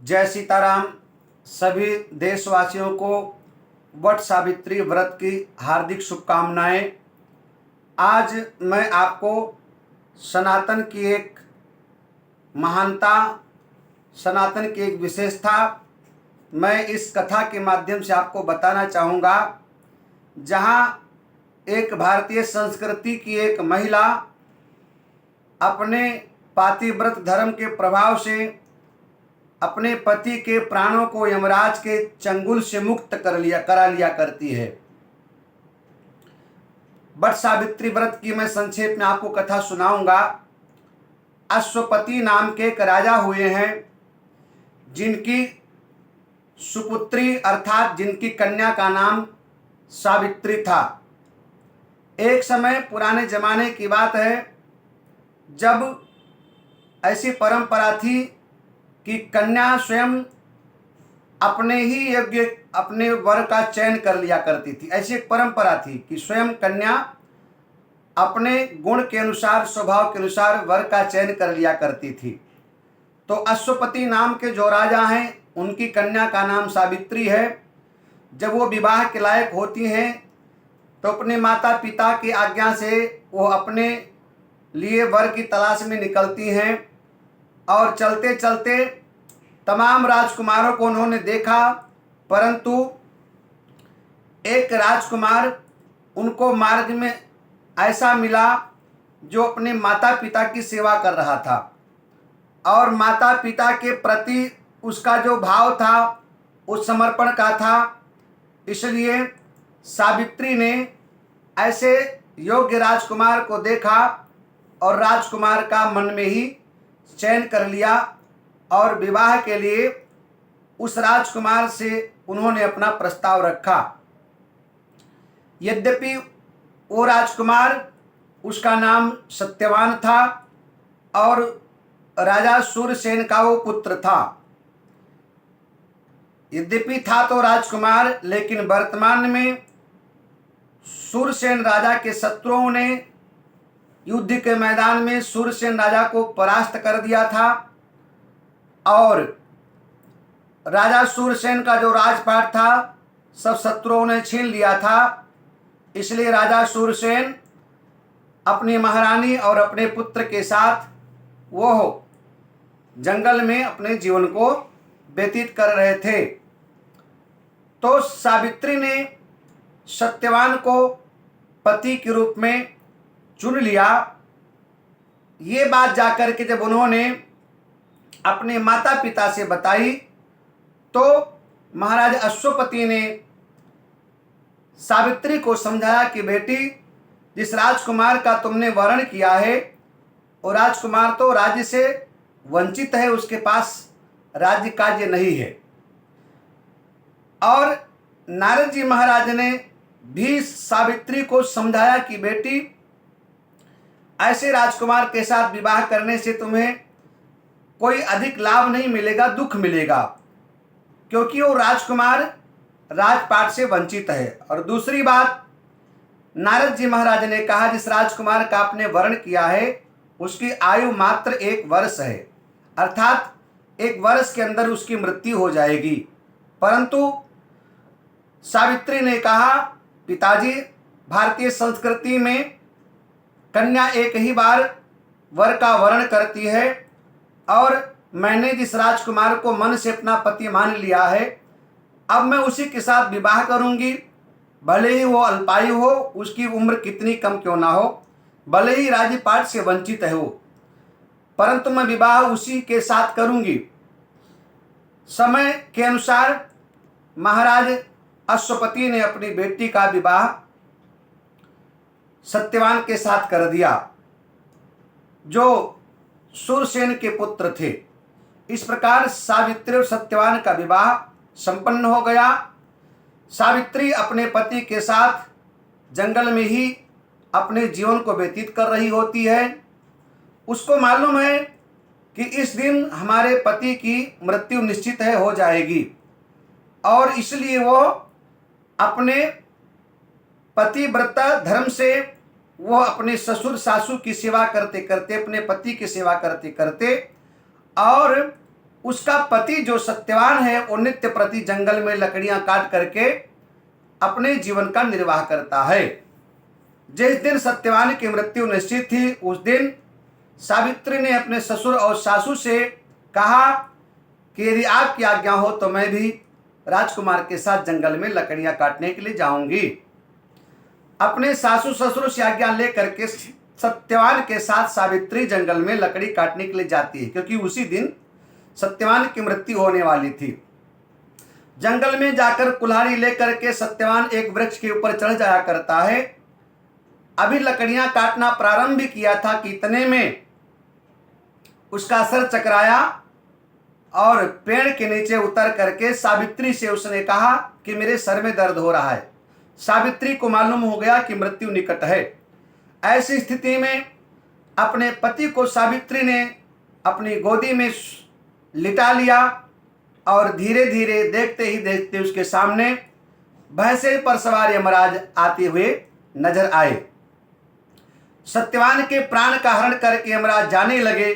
जय सीताराम। सभी देशवासियों को वट सावित्री व्रत की हार्दिक शुभकामनाएं। आज मैं आपको सनातन की एक महानता, सनातन की एक विशेषता मैं इस कथा के माध्यम से आपको बताना चाहूँगा। जहाँ एक भारतीय संस्कृति की एक महिला अपने पातिव्रत धर्म के प्रभाव से अपने पति के प्राणों को यमराज के चंगुल से मुक्त करा लिया करती है। वट सावित्री व्रत की मैं संक्षेप में आपको कथा सुनाऊंगा। अश्वपति नाम के एक राजा हुए हैं, जिनकी सुपुत्री अर्थात जिनकी कन्या का नाम सावित्री था। एक समय पुराने जमाने की बात है, जब ऐसी परंपरा थी कि कन्या स्वयं अपने ही योग्य अपने वर का चयन कर लिया करती थी। ऐसी एक परंपरा थी कि स्वयं कन्या अपने गुण के अनुसार, स्वभाव के अनुसार वर का चयन कर लिया करती थी। तो अश्वपति नाम के जो राजा हैं, उनकी कन्या का नाम सावित्री है। जब वो विवाह के लायक होती हैं तो अपने माता पिता की आज्ञा से वो अपने लिए वर की तलाश में निकलती हैं और चलते चलते तमाम राजकुमारों को उन्होंने देखा, परंतु एक राजकुमार उनको मार्ग में ऐसा मिला जो अपने माता पिता की सेवा कर रहा था और माता पिता के प्रति उसका जो भाव था उस समर्पण का था। इसलिए सावित्री ने ऐसे योग्य राजकुमार को देखा और राजकुमार का मन में ही चयन कर लिया और विवाह के लिए उस राजकुमार से उन्होंने अपना प्रस्ताव रखा। यद्यपि वो राजकुमार, उसका नाम सत्यवान था और राजा सूरसेन का वो पुत्र था। यद्यपि था तो राजकुमार, लेकिन वर्तमान में सूरसेन राजा के शत्रुओं ने युद्ध के मैदान में सूरसेन राजा को परास्त कर दिया था और राजा सूरसेन का जो राजपाट था सब शत्रुओं ने छीन लिया था। इसलिए राजा सूरसेन अपनी महारानी और अपने पुत्र के साथ वो जंगल में अपने जीवन को व्यतीत कर रहे थे। तो सावित्री ने सत्यवान को पति के रूप में चुन लिया। ये बात जाकर के जब उन्होंने अपने माता पिता से बताई तो महाराज अश्वपति ने सावित्री को समझाया कि बेटी, जिस राजकुमार का तुमने वर्ण किया है वो राजकुमार तो राज्य से वंचित है, उसके पास राज्य कार्य नहीं है। और नारद जी महाराज ने भी सावित्री को समझाया कि बेटी, ऐसे राजकुमार के साथ विवाह करने से तुम्हें कोई अधिक लाभ नहीं मिलेगा, दुख मिलेगा, क्योंकि वो राजकुमार राजपाट से वंचित है। और दूसरी बात, नारद जी महाराज ने कहा जिस राजकुमार का आपने वर्ण किया है उसकी आयु मात्र 1 वर्ष है, अर्थात 1 वर्ष के अंदर उसकी मृत्यु हो जाएगी। परंतु सावित्री ने कहा, पिताजी, भारतीय संस्कृति में कन्या एक ही बार वर का वर्ण करती है और मैंने जिस राजकुमार को मन से अपना पति मान लिया है, अब मैं उसी के साथ विवाह करूंगी। भले ही वो अल्पायु हो, उसकी उम्र कितनी कम क्यों ना हो, भले ही राज्यपाट से वंचित है वो, परंतु मैं विवाह उसी के साथ करूंगी। समय के अनुसार महाराज अश्वपति ने अपनी बेटी का विवाह सत्यवान के साथ कर दिया, जो सूरसेन के पुत्र थे। इस प्रकार सावित्री और सत्यवान का विवाह संपन्न हो गया। सावित्री अपने पति के साथ जंगल में ही अपने जीवन को व्यतीत कर रही होती है। उसको मालूम है कि इस दिन हमारे पति की मृत्यु निश्चित है, हो जाएगी, और इसलिए वो अपने पतिव्रत धर्म से वो अपने ससुर सासू की सेवा करते करते, अपने पति की सेवा करते करते और उसका पति जो सत्यवान है वो नित्य प्रति जंगल में लकड़ियां काट करके अपने जीवन का निर्वाह करता है। जिस दिन सत्यवान की मृत्यु निश्चित थी उस दिन सावित्री ने अपने ससुर और सासू से कहा कि यदि आपकी आज्ञा हो तो मैं भी राजकुमार के साथ जंगल में लकड़ियां काटने के लिए जाऊंगी। अपने सासू ससुर से आज्ञा लेकर के सत्यवान के साथ सावित्री जंगल में लकड़ी काटने के लिए जाती है, क्योंकि उसी दिन सत्यवान की मृत्यु होने वाली थी। जंगल में जाकर कुल्हाड़ी लेकर के सत्यवान एक वृक्ष के ऊपर चढ़ जाया करता है। अभी लकड़ियां काटना प्रारंभ भी किया था कि इतने में उसका सर चकराया और पेड़ के नीचे उतर करके सावित्री से उसने कहा कि मेरे सर में दर्द हो रहा है। सावित्री को मालूम हो गया कि मृत्यु निकट है। ऐसी स्थिति में अपने पति को सावित्री ने अपनी गोदी में लिटा लिया और धीरे धीरे देखते ही देखते उसके सामने भैंसे पर सवार यमराज आते हुए नजर आए। सत्यवान के प्राण का हरण करके यमराज जाने लगे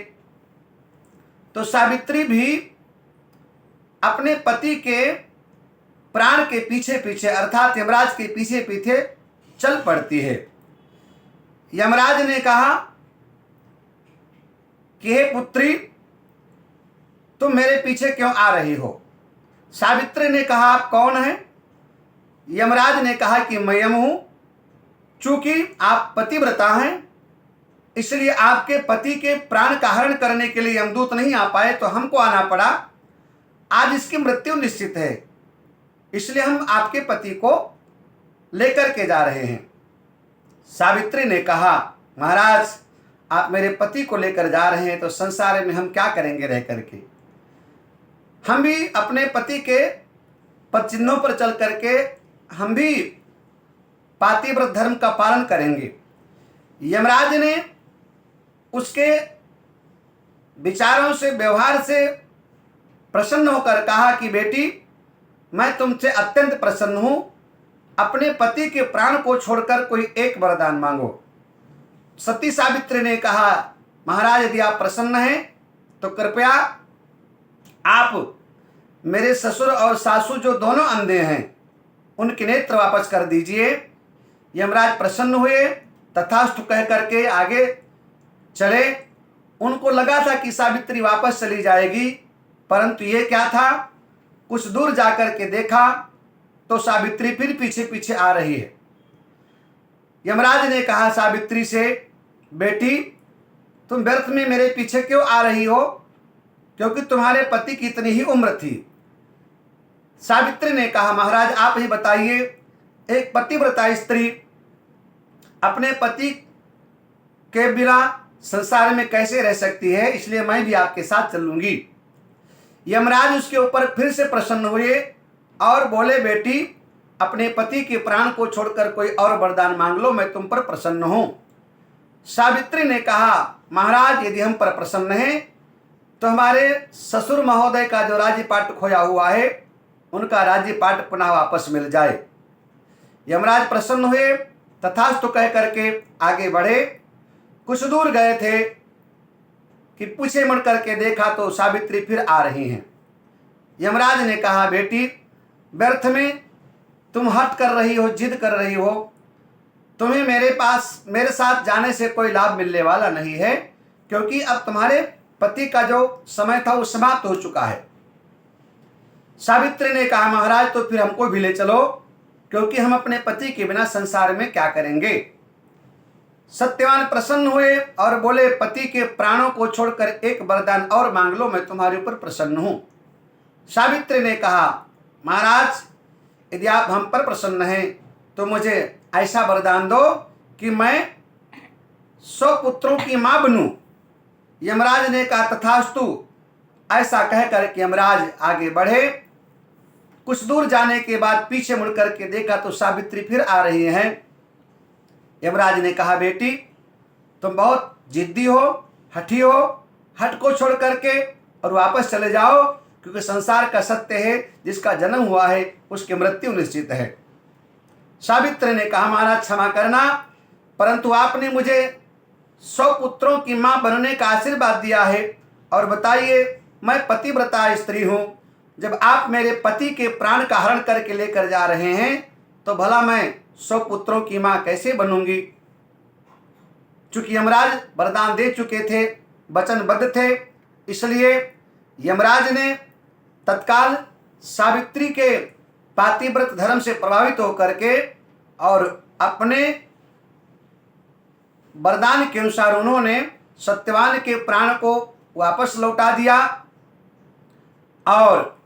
तो सावित्री भी अपने पति के प्राण के पीछे पीछे अर्थात यमराज के पीछे पीछे चल पड़ती है। यमराज ने कहा कि हे पुत्री, तुम मेरे पीछे क्यों आ रही हो? सावित्री ने कहा आप कौन हैं? यमराज ने कहा कि मैं यम हूं। चूंकि आप पतिव्रता हैं इसलिए आपके पति के प्राण का हरण करने के लिए यमदूत नहीं आ पाए तो हमको आना पड़ा। आज इसकी मृत्यु निश्चित है इसलिए हम आपके पति को लेकर के जा रहे हैं। सावित्री ने कहा महाराज, आप मेरे पति को लेकर जा रहे हैं तो संसार में हम क्या करेंगे रह करके? हम भी अपने पति के पद चिन्हों पर चल करके हम भी पातिव्रत धर्म का पालन करेंगे। यमराज ने उसके विचारों से व्यवहार से प्रसन्न होकर कहा कि बेटी, मैं तुमसे अत्यंत प्रसन्न हूं। अपने पति के प्राण को छोड़कर कोई एक वरदान मांगो। सती सावित्री ने कहा महाराज, यदि आप प्रसन्न हैं तो कृपया आप मेरे ससुर और सासू जो दोनों अंधे हैं उनके नेत्र वापस कर दीजिए। यमराज प्रसन्न हुए, तथास्तु कह करके आगे चले। उनको लगा था कि सावित्री वापस चली जाएगी, परंतु ये क्या था, कुछ दूर जाकर के देखा तो सावित्री फिर पीछे पीछे आ रही है। यमराज ने कहा सावित्री से, बेटी तुम व्यर्थ में मेरे पीछे क्यों आ रही हो, क्योंकि तुम्हारे पति की इतनी ही उम्र थी। सावित्री ने कहा महाराज आप ही बताइए, एक पतिव्रता स्त्री अपने पति के बिना संसार में कैसे रह सकती है, इसलिए मैं भी आपके साथ चलूंगी। यमराज उसके ऊपर फिर से प्रसन्न हुए और बोले बेटी, अपने पति के प्राण को छोड़कर कोई और वरदान मांग लो, मैं तुम पर प्रसन्न हूं। सावित्री ने कहा महाराज, यदि हम पर प्रसन्न हैं तो हमारे ससुर महोदय का जो राज्यपाट खोया हुआ है उनका राज्यपाट पुनः वापस मिल जाए। यमराज प्रसन्न हुए, तथास्तु कह करके आगे बढ़े। कुछ दूर गए थे कि पीछे मुड़ करके देखा तो सावित्री फिर आ रही हैं। यमराज ने कहा बेटी, व्यर्थ में तुम हट कर रही हो, जिद कर रही हो। तुम्हें मेरे साथ जाने से कोई लाभ मिलने वाला नहीं है, क्योंकि अब तुम्हारे पति का जो समय था वो समाप्त हो चुका है। सावित्री ने कहा महाराज तो फिर हमको भी ले चलो, क्योंकि हम अपने पति के बिना संसार में क्या करेंगे। सत्यवान प्रसन्न हुए और बोले पति के प्राणों को छोड़कर एक वरदान और मांग लो, मैं तुम्हारे ऊपर प्रसन्न हूं। सावित्री ने कहा महाराज, यदि आप हम पर प्रसन्न हैं तो मुझे ऐसा वरदान दो कि मैं 100 पुत्रों की मां बनूं। यमराज ने कहा तथास्तु। ऐसा कहकर के यमराज आगे बढ़े। कुछ दूर जाने के बाद पीछे मुड़ करके देखा तो सावित्री फिर आ रही हैं। यमराज ने कहा बेटी, तुम बहुत जिद्दी हो, हठी हो, हट को छोड़ करके और वापस चले जाओ, क्योंकि संसार का सत्य है, जिसका जन्म हुआ है उसकी मृत्यु निश्चित है। सावित्री ने कहा महाराज क्षमा करना, परंतु आपने मुझे 100 पुत्रों की मां बनने का आशीर्वाद दिया है, और बताइए मैं पतिव्रता स्त्री हूँ, जब आप मेरे पति के प्राण का हरण करके लेकर जा रहे हैं तो भला मैं 100 पुत्रों की माँ कैसे बनूंगी। चूंकि यमराज वरदान दे चुके थे, वचनबद्ध थे, इसलिए यमराज ने तत्काल सावित्री के पातिव्रत धर्म से प्रभावित होकर के और अपने वरदान के अनुसार उन्होंने सत्यवान के प्राण को वापस लौटा दिया। और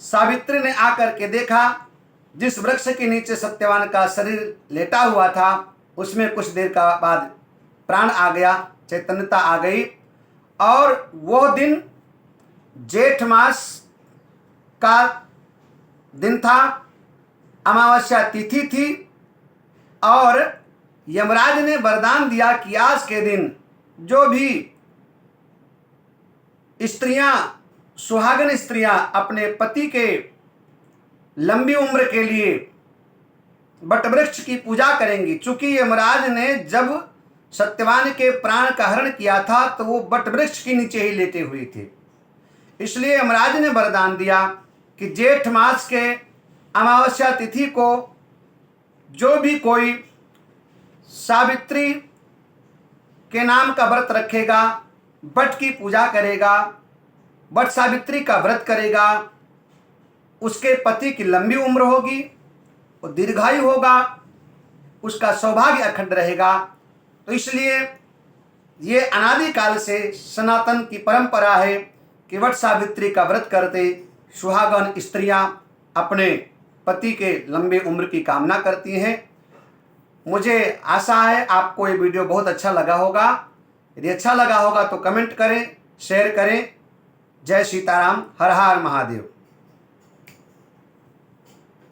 सावित्री ने आकर के देखा जिस वृक्ष के नीचे सत्यवान का शरीर लेटा हुआ था उसमें कुछ देर का बाद प्राण आ गया, चैतन्यता आ गई। और वह दिन जेठ मास का दिन था, अमावस्या तिथि थी। और यमराज ने वरदान दिया कि आज के दिन जो भी स्त्रियां, सुहागन स्त्रियां अपने पति के लंबी उम्र के लिए वटवृक्ष की पूजा करेंगी। चूंकि यमराज ने जब सत्यवान के प्राण का हरण किया था तो वो वटवृक्ष के नीचे ही लेटे हुए थे, इसलिए यमराज ने वरदान दिया कि जेठ मास के अमावस्या तिथि को जो भी कोई सावित्री के नाम का व्रत रखेगा, वट की पूजा करेगा, वट सावित्री का व्रत करेगा, उसके पति की लंबी उम्र होगी, वो दीर्घायु होगा, उसका सौभाग्य अखंड रहेगा। तो इसलिए ये अनादिकाल से सनातन की परंपरा है कि वट सावित्री का व्रत करते सुहागन स्त्रियां अपने पति के लंबे उम्र की कामना करती हैं। मुझे आशा है आपको ये वीडियो बहुत अच्छा लगा होगा। यदि अच्छा लगा होगा तो कमेंट करें, शेयर करें। जय सीताराम, हर हर महादेव।